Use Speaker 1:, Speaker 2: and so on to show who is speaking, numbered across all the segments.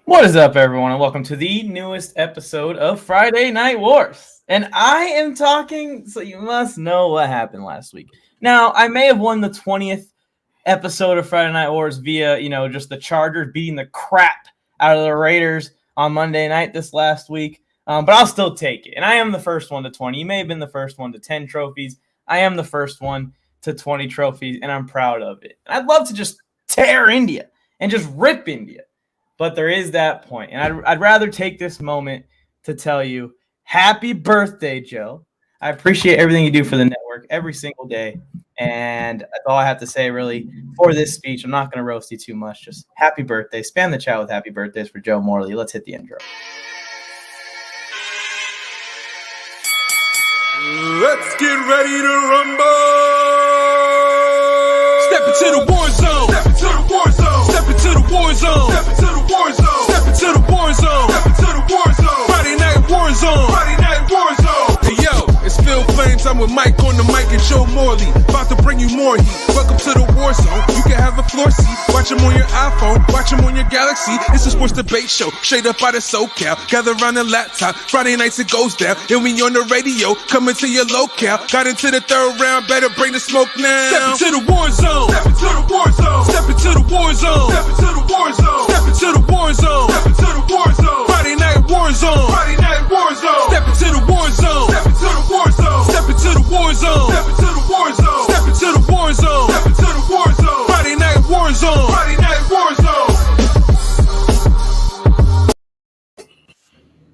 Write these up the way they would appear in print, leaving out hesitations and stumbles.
Speaker 1: What is up, everyone, and welcome to the newest episode of Friday Night Wars. And I am talking, so you must know what happened last week. Now, I may have won the 20th episode of Friday Night Wars via, just the Chargers beating the crap out of the Raiders on Monday night this last week. But I'll still take it. And I am the first one to 20. You may have been the first one to 10 trophies. I am the first one to 20 trophies, and I'm proud of it. And I'd love to just tear India and just rip India. But there is that point. And I'd rather take this moment to tell you, happy birthday, Joe. I appreciate everything you do for the network every single day. And that's all I have to say, really, for this speech. I'm not going to roast you too much. Just happy birthday. Spam the chat with happy birthdays for Joe Morley. Let's hit the intro.
Speaker 2: Let's get ready to rumble.
Speaker 3: Step into the war zone.
Speaker 2: Step into the war zone.
Speaker 3: Step into the war zone.
Speaker 2: Step into the war zone.
Speaker 3: Step into the war zone.
Speaker 2: Step into the war zone.
Speaker 3: Friday night war zone.
Speaker 2: Friday night war zone.
Speaker 3: Hey yo, it's Phil Flames. I'm with Mike on the mic and Joe Morley. About to bring you more heat. Welcome to the war zone. You can have a floor seat. Watch them on your iPhone. Watch them on your Galaxy. It's a sports debate show. Straight up out of SoCal. Gather around the laptop. Friday nights it goes down. And we on the radio. Coming to your locale. Got into the third round. Better bring the smoke now. Step into the war zone.
Speaker 2: Step into the war zone.
Speaker 3: Step into the war zone.
Speaker 2: Step into the war zone.
Speaker 3: Step into the war zone.
Speaker 2: Step into the war zone.
Speaker 3: Friday night war zone.
Speaker 2: Friday night war zone.
Speaker 3: Step into the war zone.
Speaker 2: Step into the war zone.
Speaker 3: Step into the war zone.
Speaker 2: Step into the war zone.
Speaker 3: Step into the war zone.
Speaker 2: Step into the war zone.
Speaker 3: Friday night war zone.
Speaker 2: Friday night war zone.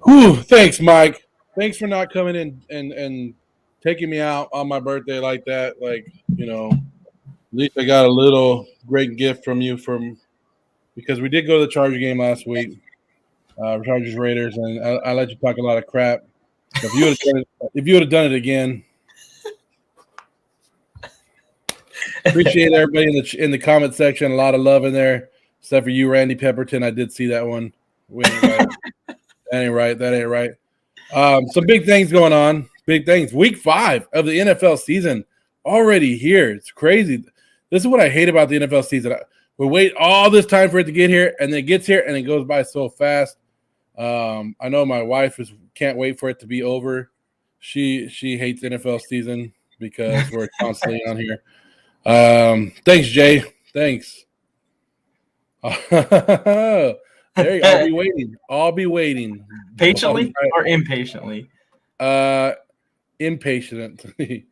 Speaker 4: Whew, thanks, Mike. Thanks for not coming in and taking me out on my birthday like that. At least I got a little great gift from you because we did go to the Charger game last week, Chargers Raiders, and I let you talk a lot of crap. So if you would have done it again, appreciate everybody in the comment section. A lot of love in there, except for you, Randy Pepperton. I did see that one. That ain't right. Some big things going on. Big things. Week 5 of the NFL season already here. It's crazy. This is what I hate about the NFL season. We wait all this time for it to get here, and then it gets here, and it goes by so fast. I know my wife can't wait for it to be over. She hates NFL season because we're constantly on here. Thanks, Jay. Thanks. There you go. I'll be waiting.
Speaker 1: Patiently or impatiently?
Speaker 4: Impatiently.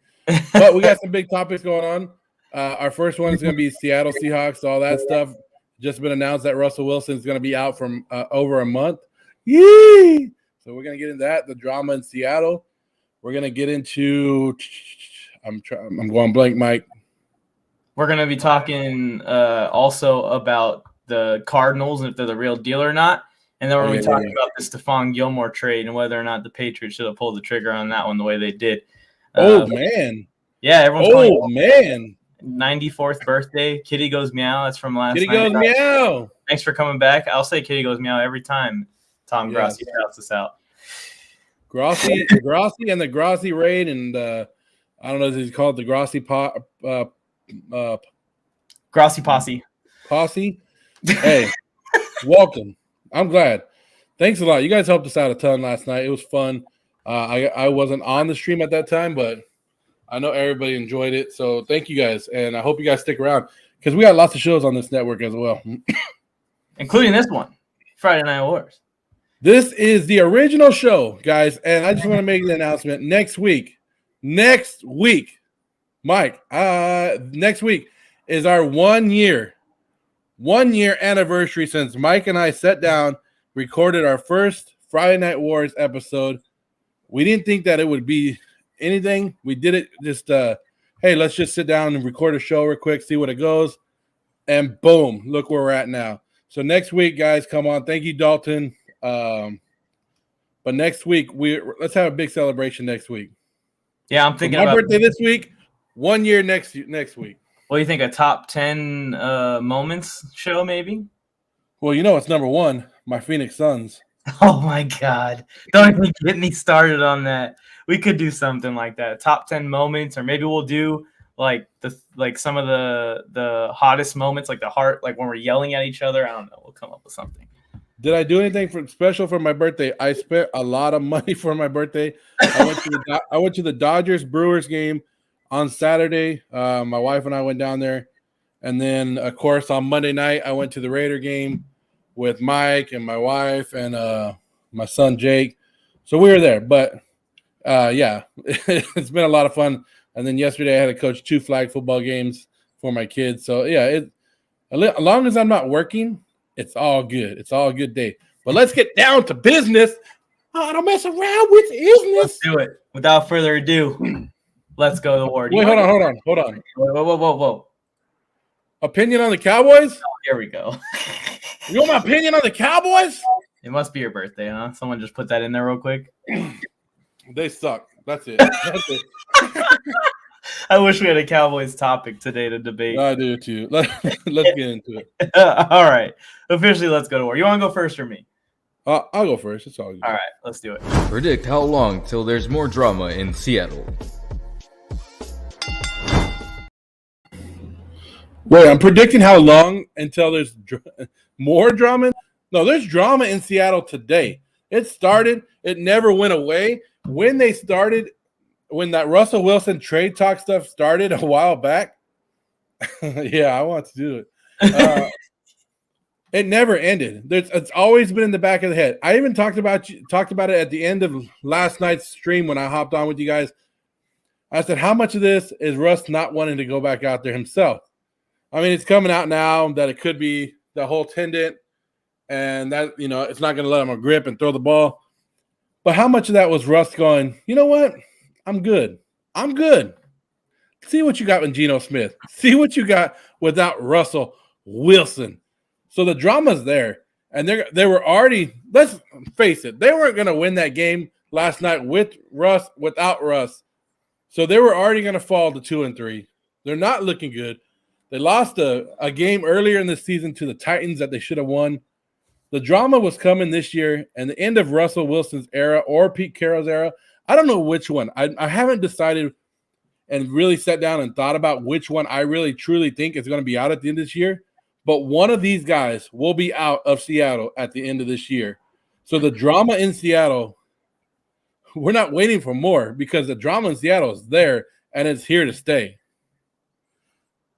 Speaker 4: But we got some big topics going on. Our first one is going to be Seattle Seahawks, all that stuff. Just been announced that Russell Wilson is going to be out from over a month. Yee! So we're going to get into that, the drama in Seattle. We're going to get into I'm going blank, Mike.
Speaker 1: We're going to be talking also about the Cardinals and if they're the real deal or not. And then we're going to be talking about the Stephon Gilmore trade and whether or not the Patriots should have pulled the trigger on that one the way they did.
Speaker 4: Man.
Speaker 1: Yeah, everyone's
Speaker 4: man.
Speaker 1: 94th birthday. Kitty Goes Meow. That's from last
Speaker 4: Kitty
Speaker 1: night.
Speaker 4: Goes Meow.
Speaker 1: Thanks for coming back. I'll say Kitty Goes Meow every time Tom Grossi shouts us out.
Speaker 4: Grossi and the Grossi raid, and I don't know if he's called the Grossi
Speaker 1: Grossi Posse.
Speaker 4: Posse. Hey, welcome. I'm glad. Thanks a lot. You guys helped us out a ton last night. It was fun. I wasn't on the stream at that time, but I know everybody enjoyed it. So thank you guys, and I hope you guys stick around because we got lots of shows on this network as well,
Speaker 1: including this one, Friday Night Wars.
Speaker 4: This is the original show, guys, and I just want to make an announcement. Next week, Mike, next week is our 1 year anniversary since Mike and I sat down, recorded our first Friday Night Wars episode. We didn't think that it would be anything. We did it just, hey, let's just sit down and record a show real quick, see what it goes, and boom, look where we're at now. So next week, guys, come on. Thank you, Dalton. But next week, let's have a big celebration next week.
Speaker 1: Yeah, I'm thinking
Speaker 4: my
Speaker 1: about
Speaker 4: birthday this week, 1 year next week.
Speaker 1: What do you think, a top 10 moments show maybe?
Speaker 4: Well, it's number 1, my Phoenix Suns.
Speaker 1: Oh, my God. Don't even get me started on that. We could do something like that, top 10 moments, or maybe we'll do like some of the hottest moments, like when we're yelling at each other. I don't know. We'll come up with something.
Speaker 4: Did I do anything special for my birthday? I spent a lot of money for my birthday. I went to the Dodgers Brewers game on Saturday. My wife and I went down there, and then of course on Monday night I went to the Raider game with Mike and my wife and my son Jake. So we were there, but yeah, it's been a lot of fun. And then yesterday I had to coach 2 flag football games for my kids. So yeah, as long as I'm not working, it's all good. It's all a good day. But let's get down to business. I don't mess around with business.
Speaker 1: Let's do it. Without further ado, let's go to the war.
Speaker 4: Wait, hold on.
Speaker 1: Whoa.
Speaker 4: Opinion on the Cowboys?
Speaker 1: Oh, here we go.
Speaker 4: You want my opinion on the Cowboys?
Speaker 1: It must be your birthday, huh? Someone just put that in there real quick.
Speaker 4: They suck. That's it. That's it.
Speaker 1: I wish we had a Cowboys topic today to debate.
Speaker 4: I do too. Let's get into it.
Speaker 1: All right. Officially, let's go to war. You want to go first or me?
Speaker 4: I'll go first. It's all good.
Speaker 1: All right. Let's do it.
Speaker 5: Predict how long till there's more drama in Seattle.
Speaker 4: Wait, I'm predicting how long until there's more drama? No, there's drama in Seattle today. It started. It never went away. When that Russell Wilson trade talk stuff started a while back, yeah, I want to do it. It never ended. It's always been in the back of the head. I even talked about it at the end of last night's stream when I hopped on with you guys. I said, how much of this is Russ not wanting to go back out there himself? I mean, it's coming out now that it could be the whole tendon and that, it's not going to let him grip and throw the ball. But how much of that was Russ going, you know what? I'm good. See what you got with Gino Smith. See what you got without Russell Wilson. So the drama's there. And they were already, let's face it, they weren't going to win that game last night with Russ, without Russ. So they were already going to fall to 2-3. They're not looking good. They lost a game earlier in the season to the Titans that they should have won. The drama was coming this year, and the end of Russell Wilson's era or Pete Carroll's era. I don't know which one. I haven't decided and really sat down and thought about which one I really truly think is going to be out at the end of this year. But one of these guys will be out of Seattle at the end of this year. So the drama in Seattle, we're not waiting for more because the drama in Seattle is there and it's here to stay.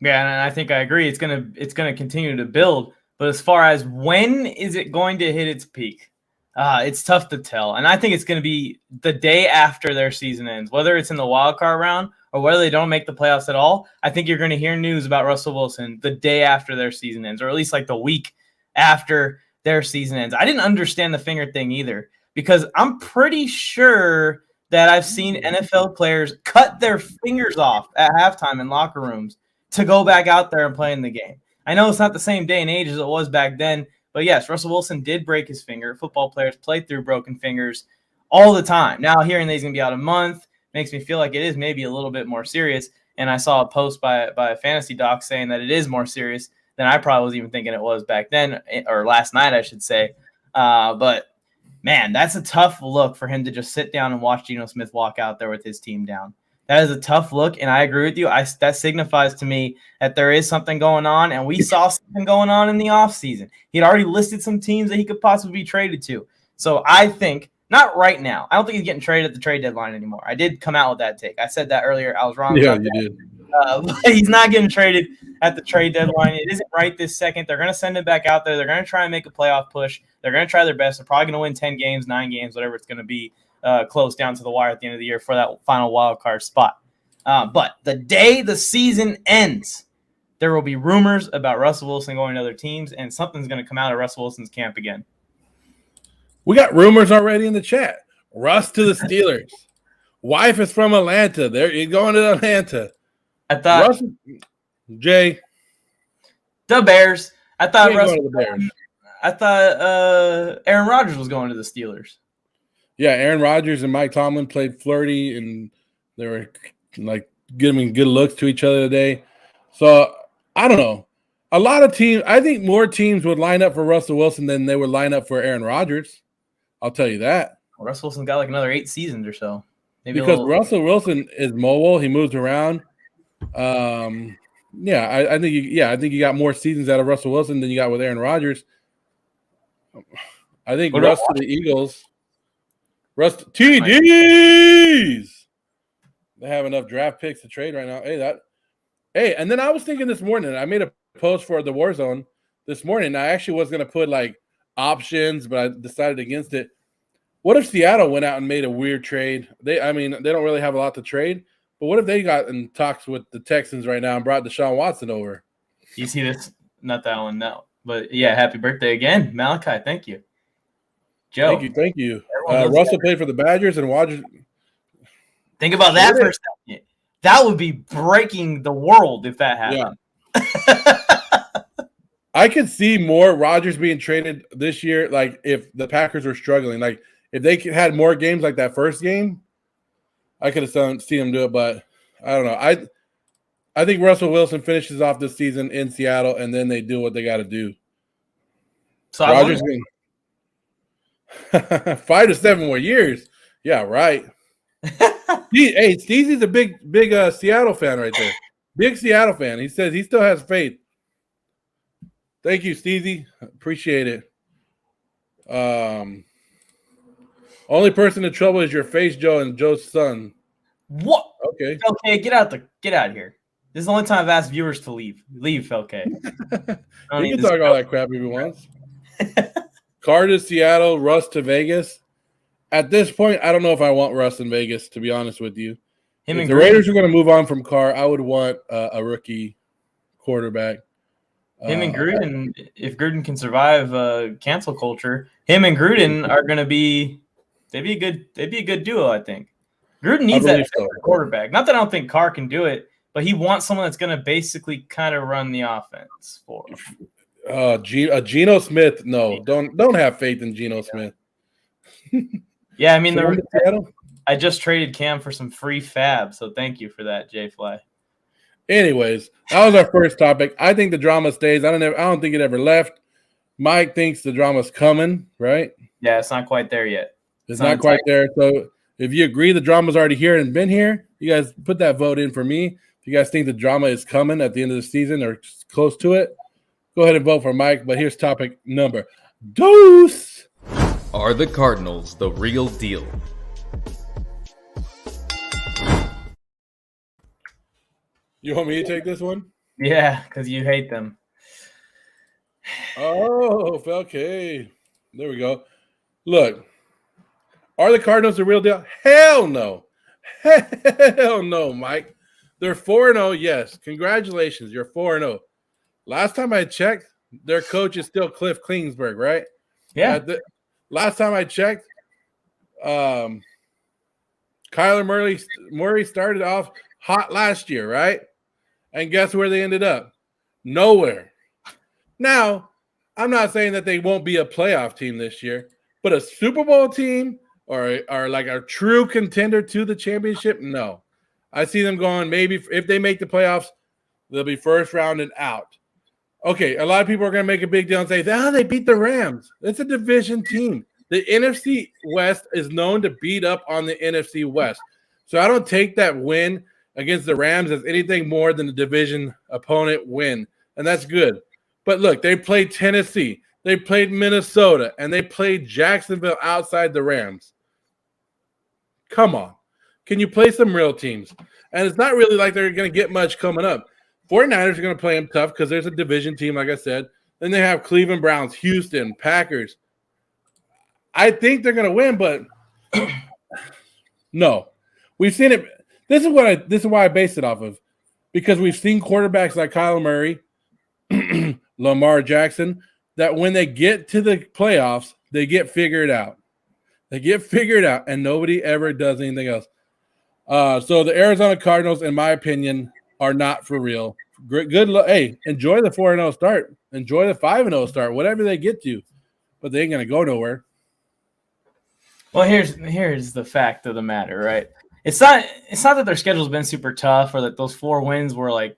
Speaker 1: Yeah, and I think I agree. It's gonna continue to build. But as far as when is it going to hit its peak, it's tough to tell. And I think it's going to be the day after their season ends, whether it's in the wild card round or whether they don't make the playoffs at all. I think you're going to hear news about Russell Wilson the day after their season ends, or at least like the week after their season ends. I didn't understand the finger thing either because I'm pretty sure that I've seen NFL players cut their fingers off at halftime in locker rooms to go back out there and play in the game. I know it's not the same day and age as it was back then, but yes, Russell Wilson did break his finger. Football players play through broken fingers all the time. Now, hearing that he's going to be out a month makes me feel like it is maybe a little bit more serious. And I saw a post by a fantasy doc saying that it is more serious than I probably was even thinking it was back then, or last night, I should say. But, man, that's a tough look for him to just sit down and watch Gino Smith walk out there with his team down. That is a tough look, and I agree with you. That signifies to me that there is something going on, and we saw something going on in the offseason. He had already listed some teams that he could possibly be traded to. So I think, not right now. I don't think he's getting traded at the trade deadline anymore. I did come out with that take. I said that earlier. I was wrong.
Speaker 4: Yeah, you did.
Speaker 1: But he's not getting traded at the trade deadline. It isn't right this second. They're going to send him back out there. They're going to try and make a playoff push. They're going to try their best. They're probably going to win 10 games, 9 games, whatever it's going to be. Close down to the wire at the end of the year for that final wild card spot. But the day the season ends, there will be rumors about Russell Wilson going to other teams, and something's going to come out of Russell Wilson's camp again.
Speaker 4: We got rumors already in the chat. Russ to the Steelers. Wife is from Atlanta. You're going to Atlanta.
Speaker 1: I thought
Speaker 4: Russ, Jay.
Speaker 1: The Bears. I thought
Speaker 4: Russell going to the Bears.
Speaker 1: I thought Aaron Rodgers was going to the Steelers.
Speaker 4: Yeah, Aaron Rodgers and Mike Tomlin played flirty, and they were like giving good looks to each other today. So I don't know. A lot of teams, I think more teams would line up for Russell Wilson than they would line up for Aaron Rodgers. Think I'll tell you that.
Speaker 1: Well, Russell Wilson got like another 8 seasons or so. Maybe
Speaker 4: because Russell Wilson is mobile, he moves around. I think you got more seasons out of Russell Wilson than you got with Aaron Rodgers. I think
Speaker 1: What about
Speaker 4: Russ to the Eagles. Russ TDs. They have enough draft picks to trade right now. Hey, and then I was thinking this morning, I made a post for the War Zone this morning. I actually was going to put like options, but I decided against it. What if Seattle went out and made a weird trade? They don't really have a lot to trade, but what if they got in talks with the Texans right now and brought Deshaun Watson over?
Speaker 1: You see this? Not that one, no. But yeah, happy birthday again, Malachi. Thank you, Joe.
Speaker 4: Thank you. Russell played for the Badgers and Rodgers.
Speaker 1: Think about that for a second. That would be breaking the world if that happened.
Speaker 4: Yeah. I could see more Rodgers being traded this year, like if the Packers were struggling. Like if they had more games like that first game, I could have seen them do it, but I don't know. I think Russell Wilson finishes off this season in Seattle, and then they do what they got to do.
Speaker 1: So
Speaker 4: Rodgers 5 to 7 more years. Yeah, right. Hey, Steezy's a big Seattle fan right there. Big Seattle fan. He says he still has faith. Thank you, Steezy. Appreciate it. Only person in trouble is your face, Joe, and Joe's son.
Speaker 1: What?
Speaker 4: Okay.
Speaker 1: Okay, get out of here. This is the only time I've asked viewers to leave. Leave, okay.
Speaker 4: You can talk all that crap if he wants. Carr to Seattle, Russ to Vegas. At this point, I don't know if I want Russ in Vegas, to be honest with you. If the Raiders are going to move on from Carr, I would want a rookie quarterback.
Speaker 1: Him and Gruden, if Gruden can survive cancel culture, him and Gruden are going to be they'd be a good duo, I think. Gruden needs that quarterback. Not that I don't think Carr can do it, but he wants someone that's going to basically kind of run the offense for him.
Speaker 4: Gino Smith, no, don't have faith in Gino Smith.
Speaker 1: Yeah, I mean, I just traded Cam for some free fab, so thank you for that, Jay Fly.
Speaker 4: Anyways, that was our first topic. I think the drama stays. I don't think it ever left. Mike thinks the drama's coming, right?
Speaker 1: Yeah, it's not quite there yet.
Speaker 4: It's not quite there. So if you agree the drama's already here and been here, you guys put that vote in for me. If you guys think the drama is coming at the end of the season or close to it, go ahead and vote for Mike. But here's topic number 2.
Speaker 5: Are the Cardinals the real deal?
Speaker 4: You want me to take this one?
Speaker 1: Yeah, because you hate them.
Speaker 4: Oh, okay. There we go. Look, are the Cardinals the real deal? Hell no. Hell no, Mike. They're 4-0, yes. Congratulations, you're 4-0. Last time I checked, their coach is still Cliff Kingsbury, right?
Speaker 1: Yeah.
Speaker 4: Last time I checked, Kyler Murray started off hot last year, right? And guess where they ended up? Nowhere. Now, I'm not saying that they won't be a playoff team this year, but a Super Bowl team or like a true contender to the championship, no. I see them going, maybe if they make the playoffs, they'll be first round and out. Okay, a lot of people are going to make a big deal and say, they beat the Rams. It's a division team. The NFC West is known to beat up on the NFC West. So I don't take that win against the Rams as anything more than a division opponent win, and that's good. But look, they played Tennessee, they played Minnesota, and they played Jacksonville outside the Rams. Come on. Can you play some real teams? And it's not really like they're going to get much coming up. 49ers are going to play them tough because there's a division team, like I said. Then they have Cleveland Browns, Houston, Packers. I think they're going to win, but no. We've seen it. This is why I base it off of, because we've seen quarterbacks like Kyler Murray, Lamar Jackson, that when they get to the playoffs, they get figured out. They get figured out, and nobody ever does anything else. So the Arizona Cardinals, in my opinion, are not for real. Hey, enjoy the 4-0 start. Enjoy the 5-0 start, whatever they get to. But they ain't going to go nowhere.
Speaker 1: Well, here's the fact of the matter, right? It's not that their schedule's been super tough or that those 4 wins were like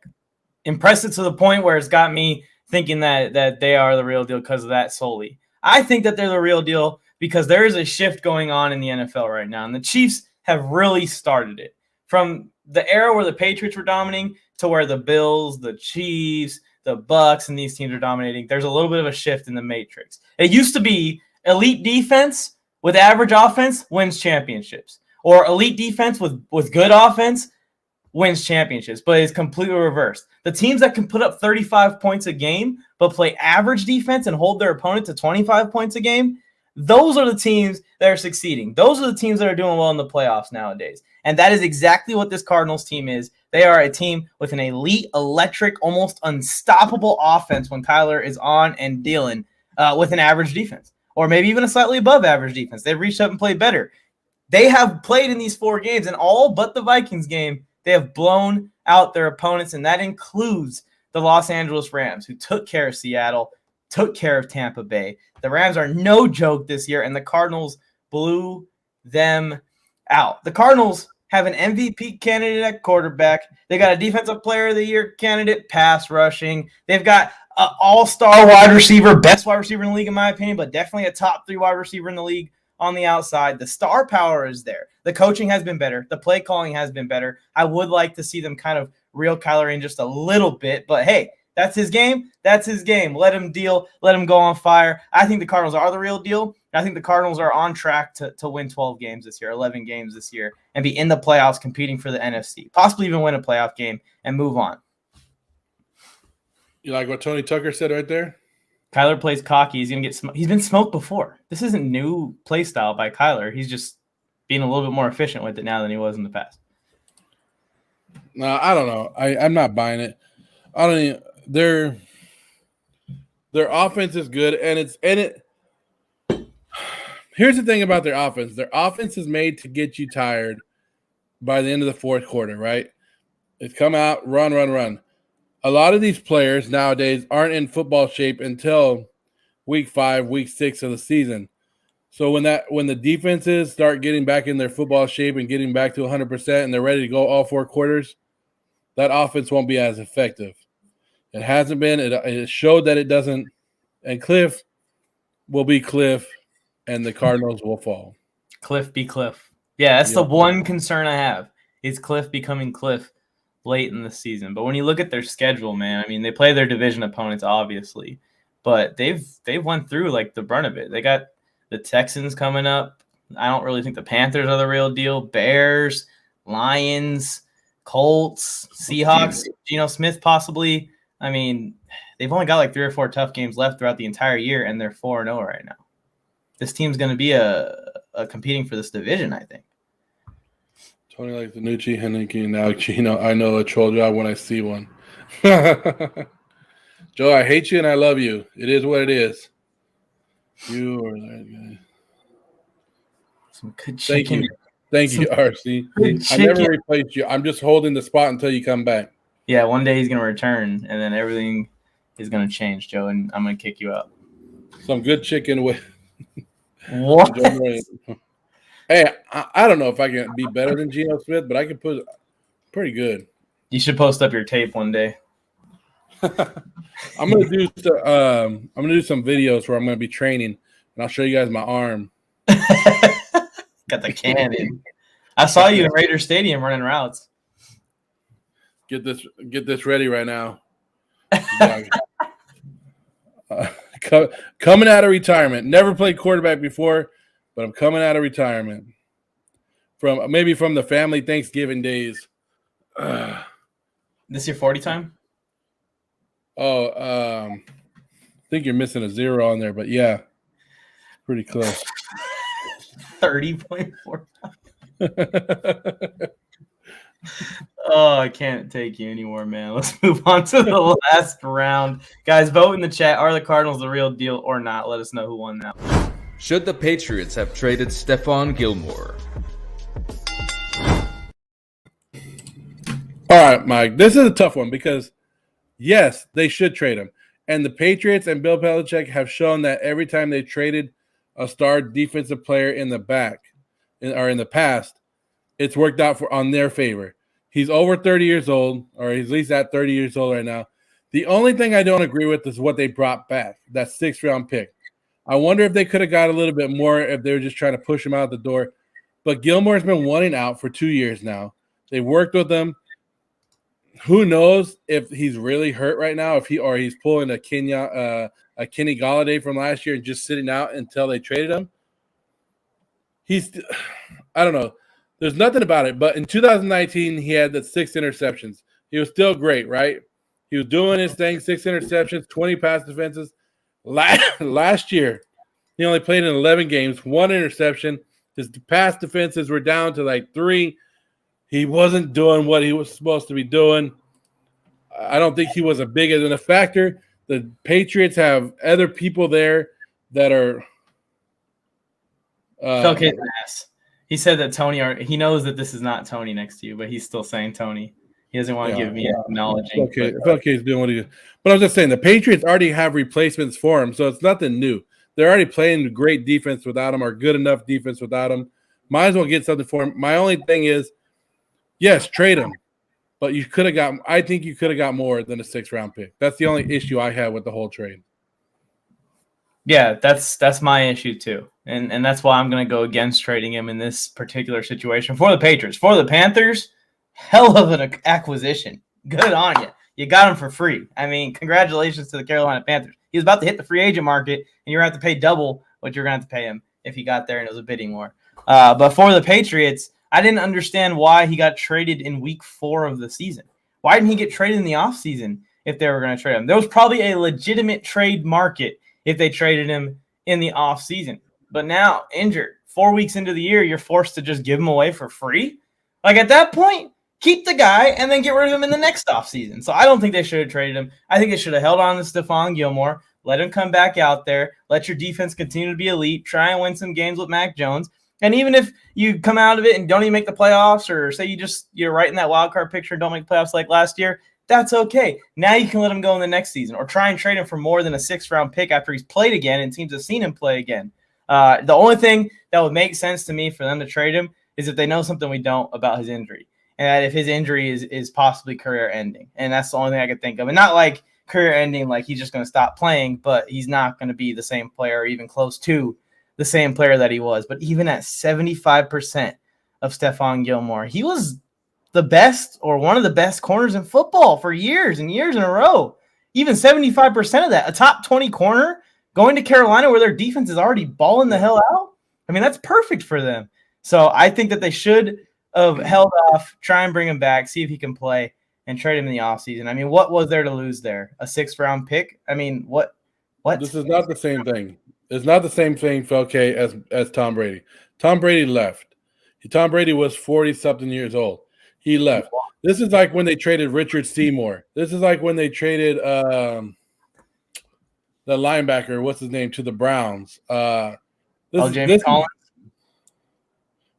Speaker 1: impressive to the point where it's got me thinking that they are the real deal because of that solely. I think that they're the real deal because there is a shift going on in the NFL right now, and the Chiefs have really started it. From the era where the Patriots were dominating to where the Bills, the Chiefs, the Bucks, and these teams are dominating, there's a little bit of a shift in the matrix. It used to be elite defense with average offense wins championships, or elite defense with good offense wins championships, but it's completely reversed. The teams that can put up 35 points a game but play average defense and hold their opponent to 25 points a game, those are the teams that are succeeding. Those are the teams that are doing well in the playoffs nowadays. And that is exactly what this Cardinals team is. They are a team with an elite, electric, almost unstoppable offense when Kyler is on and dealing with an average defense, or maybe even a slightly above average defense. They've reached up and played better. They have played in these 4 games, and all but the Vikings game, they have blown out their opponents, and that includes the Los Angeles Rams, who took care of Seattle, took care of Tampa Bay. The Rams are no joke this year, and the Cardinals blew them out. The Cardinals have an MVP candidate at quarterback. They got a defensive player of the year candidate pass rushing. They've got an all-star wide receiver, best wide receiver in the league in my opinion, but definitely a top 3 wide receiver in the league on the outside. The star power is there. The coaching has been better. The play calling has been better. I would like to see them kind of reel Kyler in just a little bit, but hey, that's his game. That's his game. Let him deal. Let him go on fire. I think the Cardinals are the real deal. I think the Cardinals are on track to win 12 games this year, 11 games this year, and be in the playoffs competing for the NFC. Possibly even win a playoff game and move on.
Speaker 4: You like what Tony Tucker said right there?
Speaker 1: Kyler plays cocky. He's going to get smoked. He's been smoked before. This isn't new play style by Kyler. He's just being a little bit more efficient with it now than he was in the past.
Speaker 4: No, I don't know. I'm not buying it. I don't even, their offense is good, and here's the thing about their offense. Their offense is made to get you tired by the end of the 4th quarter, right? It's come out, run. A lot of these players nowadays aren't in football shape until week 5, week 6 of the season. So when the defenses start getting back in their football shape and getting back to 100% and they're ready to go all 4 quarters, that offense won't be as effective. It hasn't been. It showed that it doesn't. And Cliff will be Cliff, and the Cardinals will fall.
Speaker 1: Cliff be Cliff. Yeah, that's the one concern I have is Cliff becoming Cliff late in the season. But when you look at their schedule, man, I mean, they play their division opponents, obviously. But they've went through, like, the brunt of it. They got the Texans coming up. I don't really think the Panthers are the real deal. Bears, Lions, Colts, Seahawks, Gino Smith possibly. I mean, they've only got like 3 or 4 tough games left throughout the entire year, and they're 4-0 right now. This team's going to be a competing for this division, I think.
Speaker 4: Tony likes the Nucci, Henneke, now Gino. I know a troll job when I see one. Joe, I hate you and I love you. It is what it is. You are that guy.
Speaker 1: Some good chicken.
Speaker 4: Thank you, RC. I never replaced you. I'm just holding the spot until you come back.
Speaker 1: Yeah, one day he's going to return, and then everything is going to change, Joe, and I'm going to kick you out.
Speaker 4: Some good chicken with –
Speaker 1: What?
Speaker 4: Hey, I don't know if I can be better than Gino Smith, but I can put pretty good.
Speaker 1: You should post up your tape one day.
Speaker 4: I'm gonna do some videos where I'm gonna be training, and I'll show you guys my arm.
Speaker 1: Got the cannon. I saw you in Raider Stadium running routes.
Speaker 4: Get this ready right now. Coming out of retirement. Never played quarterback before, but I'm coming out of retirement from the family Thanksgiving days.
Speaker 1: This your 40 time?
Speaker 4: I think you're missing a 0 on there, but yeah, pretty close.
Speaker 1: 30.4. Oh, I can't take you anymore, man. Let's move on to the last round. Guys, vote in the chat. Are the Cardinals the real deal or not? Let us know who won that one.
Speaker 5: Should the Patriots have traded Stephon Gilmore?
Speaker 4: All right, Mike, this is a tough one because, yes, they should trade him. And the Patriots and Bill Belichick have shown that every time they traded a star defensive player in the past, it's worked out on their favor. He's over 30 years old, or he's at least at 30 years old right now. The only thing I don't agree with is what they brought back, that 6th-round pick. I wonder if they could have got a little bit more if they were just trying to push him out the door. But Gilmore's been wanting out for 2 years now. They worked with him. who knows if he's really hurt right now, if he's pulling a Kenny Golladay from last year and just sitting out until they traded him. I don't know. There's nothing about it. But in 2019, he had the 6 interceptions. He was still great, right? He was doing his thing, 6 interceptions, 20 pass defenses. Last year, he only played in 11 games, 1 interception. His pass defenses were down to like 3. He wasn't doing what he was supposed to be doing. I don't think he was a bigger than a factor. The Patriots have other people there that are
Speaker 1: Phil ass. He said that Tony, he knows that this is not Tony next to you, but he's still saying Tony. He doesn't want to give me acknowledging.
Speaker 4: Okay, he's doing what he is. But I'm just saying the Patriots already have replacements for him, so it's nothing new. They're already playing great defense without him or good enough defense without him. Might as well get something for him. My only thing is, yes, trade him. But I think you could have got more than a 6th-round pick. That's the only issue I have with the whole trade.
Speaker 1: Yeah, that's my issue too. And that's why I'm going to go against trading him in this particular situation for the Patriots. For the Panthers, hell of an acquisition. Good on you. You got him for free. I mean, congratulations to the Carolina Panthers. He was about to hit the free agent market, and you're going to have to pay double what you're going to have to pay him if he got there and it was a bidding war. But for the Patriots, I didn't understand why he got traded in week 4 of the season. Why didn't he get traded in the offseason if they were going to trade him? There was probably a legitimate trade market if they traded him in the offseason. But now, injured, 4 weeks into the year, you're forced to just give him away for free? Like, at that point, keep the guy and then get rid of him in the next offseason. So I don't think they should have traded him. I think they should have held on to Stephon Gilmore, let him come back out there, let your defense continue to be elite, try and win some games with Mac Jones. And even if you come out of it and don't even make the playoffs, or say you're right in that wild card picture and don't make playoffs like last year, that's okay. Now you can let him go in the next season or try and trade him for more than a 6th-round pick after he's played again and teams have seen him play again. The only thing that would make sense to me for them to trade him is if they know something we don't about his injury. And that if his injury is possibly career-ending. And that's the only thing I could think of. And not like career-ending like he's just going to stop playing, but he's not going to be the same player or even close to the same player that he was. But even at 75% of Stephon Gilmore, he was the best or one of the best corners in football for years and years in a row. Even 75% of that, a top 20 corner going to Carolina where their defense is already balling the hell out. I mean, that's perfect for them. So I think that they should have held off, try and bring him back, see if he can play, and trade him in the offseason. I mean, what was there to lose there? A 6th-round pick? I mean, what?
Speaker 4: This is not the same thing. It's not the same thing, Felke, as Tom Brady. Tom Brady left. Tom Brady was 40-something years old. He left. This is like when they traded Richard Seymour. This is like when they traded the linebacker, what's his name, to the Browns.
Speaker 1: Jamie Collins?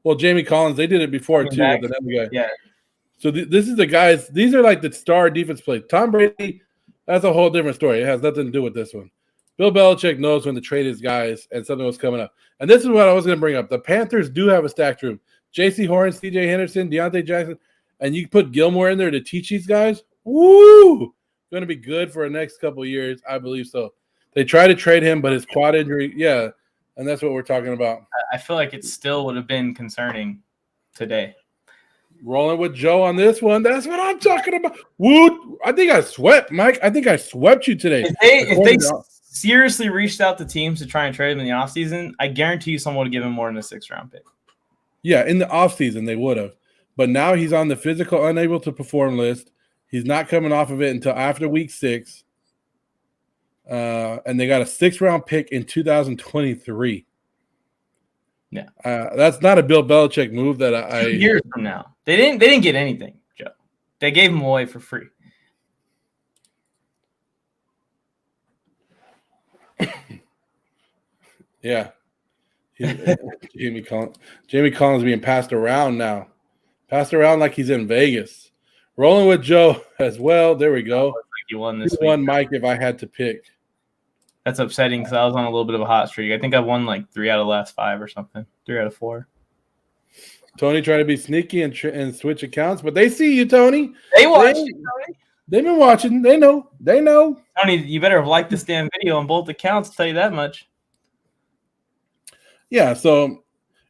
Speaker 4: Well, Jamie Collins, they did it before too. With the guy.
Speaker 1: Yeah.
Speaker 4: So this is the guys. These are like the star defense players. Tom Brady, that's a whole different story. It has nothing to do with this one. Bill Belichick knows when to trade his guys and something was coming up. And this is what I was going to bring up. The Panthers do have a stacked room. J.C. Horn, C.J. Henderson, Deontay Jackson, and you put Gilmore in there to teach these guys. Woo! Going to be good for the next couple of years. I believe so. They tried to trade him, but his quad injury, yeah, and that's what we're talking about.
Speaker 1: I feel like it still would have been concerning today.
Speaker 4: Rolling with Joe on this one. That's what I'm talking about. Woo! I think I swept, Mike. I think I swept you today.
Speaker 1: If they seriously reached out to teams to try and trade him in the offseason, I guarantee you someone would have given him more than a 6th-round pick.
Speaker 4: Yeah, in the offseason they would have. But now he's on the physical unable to perform list. He's not coming off of it until after week 6. And they got a 6th-round pick in 2023.
Speaker 1: Yeah.
Speaker 4: That's not a Bill Belichick move that
Speaker 1: 2 years from now. They didn't get anything, Joe. They gave him away for free.
Speaker 4: Yeah. Jamie Collins being passed around now. Passed around like he's in Vegas. Rolling with Joe as well. There we go.
Speaker 1: You won this week.
Speaker 4: Won Mike if I had to pick.
Speaker 1: That's upsetting because I was on a little bit of a hot streak. I think I won like 3 out of the last 5 or something. 3 out of 4.
Speaker 4: Tony trying to be sneaky and switch accounts, but they see you, Tony.
Speaker 1: They watch you, Tony.
Speaker 4: They've been watching. They know.
Speaker 1: Tony, you better have liked this damn video on both accounts, I'll tell you that much.
Speaker 4: Yeah, so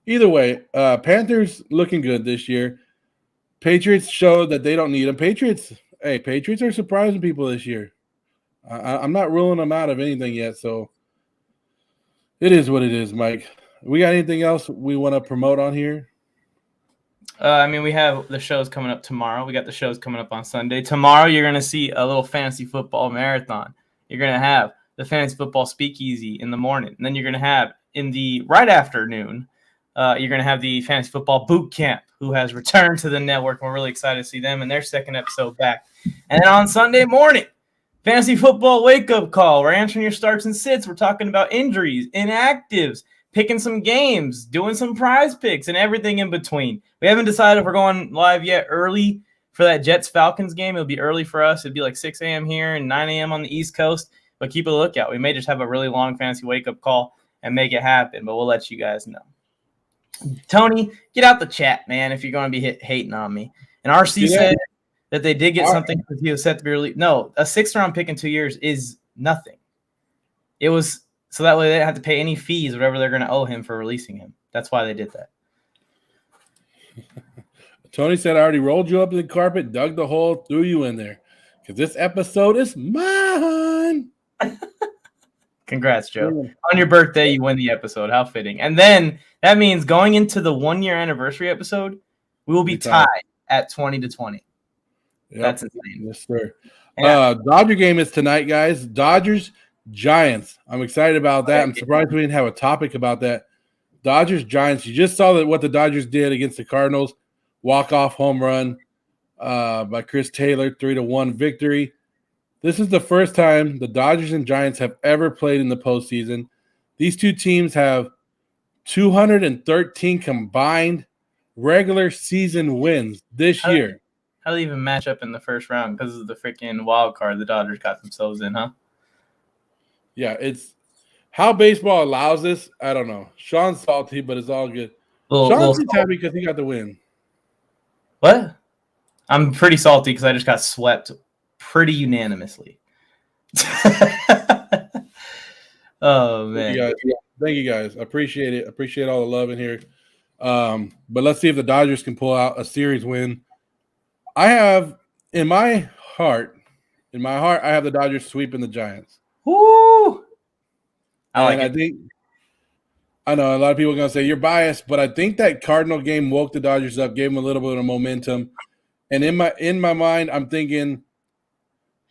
Speaker 4: either way, Panthers looking good this year. Patriots showed that they don't need them. Patriots, hey, Patriots are surprising people this year. I'm not ruling them out of anything yet, so it is what it is, Mike. We got anything else we want to promote on here?
Speaker 1: We have the shows coming up tomorrow. We got the shows coming up on Sunday. Tomorrow, you're going to see a little fantasy football marathon. You're going to have the fantasy football speakeasy in the morning. And then you're going to have in the right afternoon, you're going to have the fantasy football boot camp, who has returned to the network. We're really excited to see them in their second episode back. And then on Sunday morning, fantasy football wake-up call. We're answering your starts and sits. We're talking about injuries, inactives, picking some games, doing some prize picks, and everything in between. We haven't decided if we're going live yet early for that Jets-Falcons game. It'll be early for us. It'd be like 6 a.m. here and 9 a.m. on the East Coast. But keep a lookout. We may just have a really long fantasy wake-up call and make it happen, but we'll let you guys know. Tony, get out the chat, man, if you're going to be hating on me. And RC said that they did get something because he was set to be released. No, a 6th-round pick in 2 years is nothing. It was so that way they didn't have to pay any fees, whatever they're going to owe him for releasing him. That's why they did that.
Speaker 4: Tony said, I already rolled you up in the carpet, dug the hole, threw you in there. Because this episode is mine.
Speaker 1: Congrats, Joe. On your birthday, you win the episode. How fitting. And then that means going into the 1-year anniversary episode, we will be tied at 20-20. Yep. That's insane.
Speaker 4: Yes, sir. Yeah. Dodger game is tonight, guys. Dodgers, Giants. I'm excited about that. I'm surprised we didn't have a topic about that. Dodgers, Giants. You just saw what the Dodgers did against the Cardinals. Walk-off home run by Chris Taylor, 3-1 victory. This is the first time the Dodgers and Giants have ever played in the postseason. These two teams have 213 combined regular season wins this year.
Speaker 1: How do they even match up in the first round because of the freaking wild card the Dodgers got themselves in, huh?
Speaker 4: Yeah, it's how baseball allows this. I don't know. Sean's salty, but it's all good. Sean's happy because he got the win.
Speaker 1: What? I'm pretty salty because I just got swept pretty unanimously. Oh, man.
Speaker 4: Thank you, guys. I appreciate it. Appreciate all the love in here. But let's see if the Dodgers can pull out a series win. I have in my heart, I have the Dodgers sweeping the Giants.
Speaker 1: Woo!
Speaker 4: I know a lot of people are going to say you're biased, but I think that Cardinal game woke the Dodgers up, gave them a little bit of momentum. And in my mind, I'm thinking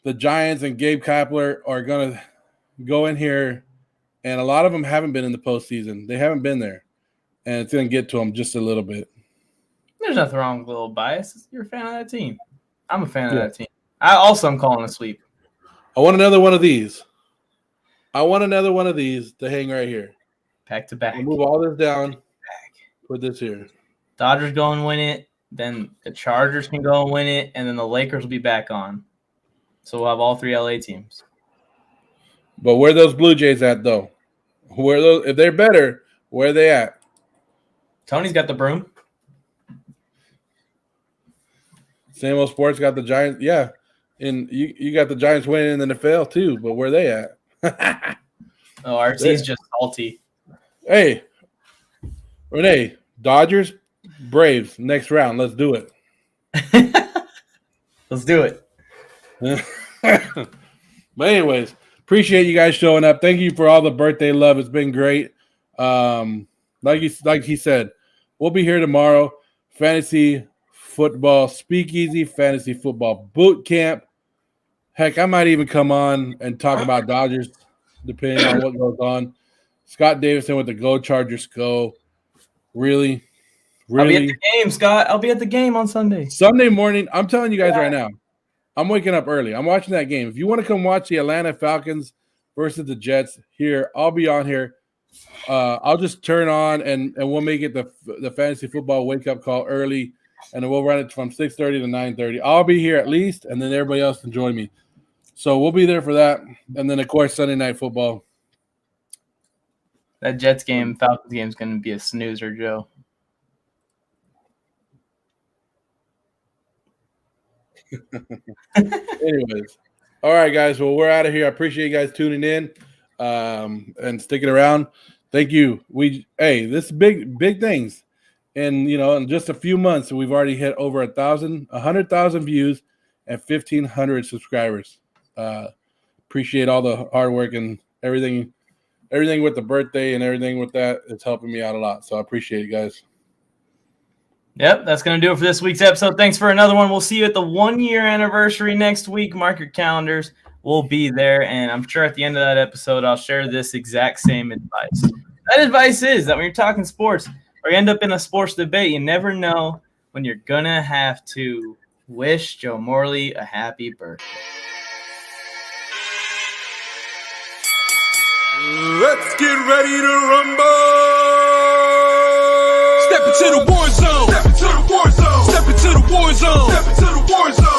Speaker 4: the Giants and Gabe Kapler are going to go in here, and a lot of them haven't been in the postseason. They haven't been there, and it's going to get to them just a little bit.
Speaker 1: There's nothing wrong with a little bias. You're a fan of that team. I'm a fan of that team. I'm calling a sweep.
Speaker 4: I want another one of these. To hang right here.
Speaker 1: Back to back.
Speaker 4: We'll move all this down. Put this here.
Speaker 1: Dodgers go and win it. Then the Chargers can go and win it. And then the Lakers will be back on. So we'll have all 3 LA teams.
Speaker 4: But where are those Blue Jays at, though? If they're better, where are they at?
Speaker 1: Tony's got the broom.
Speaker 4: Same old sports got the Giants. Yeah. And you got the Giants winning in the NFL, too. But where are they at?
Speaker 1: RC's just salty.
Speaker 4: Hey, Renee, Dodgers, Braves, next round. Let's do it.
Speaker 1: Let's do it.
Speaker 4: But anyways, appreciate you guys showing up. Thank you for all the birthday love. It's been great. Like he said, we'll be here tomorrow. Fantasy football speakeasy, fantasy football boot camp. Heck, I might even come on and talk about Dodgers, depending on what goes on. Scott Davison with the Go Chargers Go. Really?
Speaker 1: I'll be at the game, Scott. I'll be at the game on Sunday.
Speaker 4: Sunday morning, I'm telling you guys right now, I'm waking up early. I'm watching that game. If you want to come watch the Atlanta Falcons versus the Jets here, I'll be on here. I'll just turn on and we'll make it the fantasy football wake-up call early, and then we'll run it from 6:30 to 9:30. I'll be here at least, and then everybody else can join me. So we'll be there for that. And then, of course, Sunday Night Football.
Speaker 1: That Jets game, Falcons game is going to be a snoozer, Joe.
Speaker 4: Anyways. All right, guys. Well, we're out of here. I appreciate you guys tuning in and sticking around. Thank you. This is big things. And, in just a few months, we've already hit over 100,000 views and 1,500 subscribers. Appreciate all the hard work and everything with the birthday and everything with that. It's helping me out a lot. So I appreciate it, guys.
Speaker 1: Yep, that's going to do it for this week's episode. Thanks for another one. We'll see you at the 1-year anniversary next week. Mark your calendars. We'll be there. And I'm sure at the end of that episode, I'll share this exact same advice. That advice is that when you're talking sports or you end up in a sports debate, you never know when you're going to have to wish Joe Morley a happy birthday.
Speaker 3: Let's get ready to rumble. Step into the war zone.
Speaker 2: Step into the war zone.
Speaker 3: Step into the war zone.
Speaker 2: Step into the war zone.